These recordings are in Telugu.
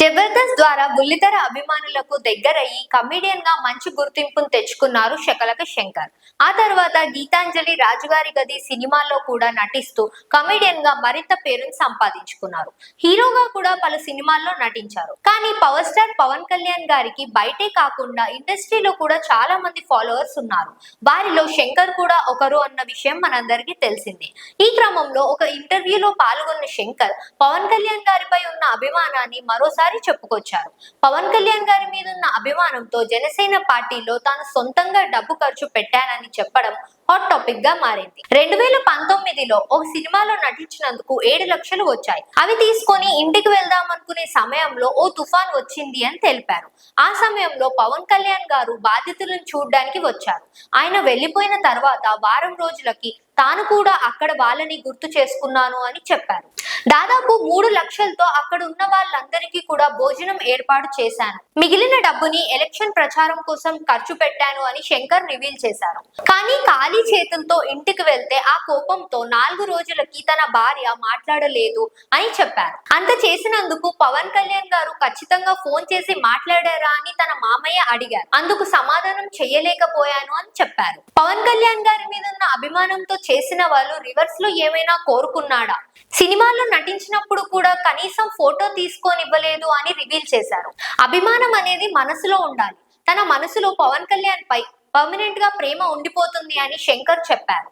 జబర్దస్త్ ద్వారా బుల్లితెర అభిమానులకు దగ్గరయ్యి కమెడియన్ గా మంచి గుర్తింపును తెచ్చుకున్నారు శకలక శంకర్. ఆ తర్వాత గీతాంజలి, రాజుగారి గది సినిమాల్లో కూడా నటిస్తూ కమెడియన్ గా మరింత పేరును సంపాదించుకున్నారు. హీరోగా కూడా పలు సినిమాల్లో నటించారు. కానీ పవర్ స్టార్ పవన్ కళ్యాణ్ గారికి బయటే కాకుండా ఇండస్ట్రీలో కూడా చాలా మంది ఫాలోవర్స్ ఉన్నారు. వారిలో శంకర్ కూడా ఒకరు అన్న విషయం మనందరికీ తెలిసిందే. ఈ క్రమంలో ఒక ఇంటర్వ్యూలో పాల్గొన్న శంకర్ పవన్ కళ్యాణ్ గారిపై ఉన్న అభిమానాన్ని మరోసారి చెప్పుకొచ్చారు. పవన్ కళ్యాణ్ గారి మీద ఉన్న అభిమానంతో జనసేన పార్టీలో తాను సొంతంగా డబ్బు ఖర్చు పెట్టానని చెప్పడం హాట్ టాపిక్ గా మారింది. 2019లో ఒక సినిమాలో నటించినందుకు 7 లక్షలు వచ్చాయి. అవి తీసుకొని ఇంటికి వెళ్దాం అనుకునే సమయంలో ఓ తుఫాన్ వచ్చింది అని తెలిపారు. ఆ సమయంలో పవన్ కళ్యాణ్ గారు బాధితులను చూడ్డానికి వచ్చారు. ఆయన వెళ్లిపోయిన తర్వాత వారం రోజులకి తాను కూడా అక్కడ వాళ్ళని గుర్తు చేసుకున్నాను అని చెప్పారు. దాదాపు 3 లక్షలతో అక్కడ ఉన్న వాళ్ళందరికీ కూడా భోజనం ఏర్పాటు చేశాను. మిగిలిన డబ్బుని ఎలక్షన్ ప్రచారం కోసం ఖర్చు పెట్టాను అని శంకర్ రివీల్ చేశారు. కానీ ఖాళీ చేతులతో ఇంటికి వెళ్తే ఆ కోపంతో 4 రోజులకి తన భార్య మాట్లాడలేదు అని చెప్పారు. అంత చేసినందుకు పవన్ కళ్యాణ్ గారు ఖచ్చితంగా ఫోన్ చేసి మాట్లాడారా అని తన మామయ్య అడిగారు. అందుకు సమాధానం చెయ్యలేకపోయాను అని చెప్పారు. పవన్ కళ్యాణ్ గారి మీద ఉన్న అభిమానంతో చేసిన వాళ్ళు రివర్స్ లో ఏమైనా కోరుకున్నాడా? సినిమాలో నటించినప్పుడు కూడా కనీసం ఫోటో తీసుకోనివ్వలేదు అని రివీల్ చేశారు. అభిమానం అనేది మనసులో ఉండాలి. తన మనసులో పవన్ కళ్యాణ్ పై పర్మనెంట్ గా ప్రేమ ఉండిపోతుంది అని శంకర్ చెప్పారు.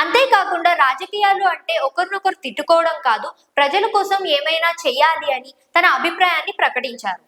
అంతేకాకుండా రాజకీయాలు అంటే ఒకరినొకరు తిట్టుకోవడం కాదు, ప్రజల కోసం ఏమైనా చెయ్యాలి అని తన అభిప్రాయాన్ని ప్రకటించారు.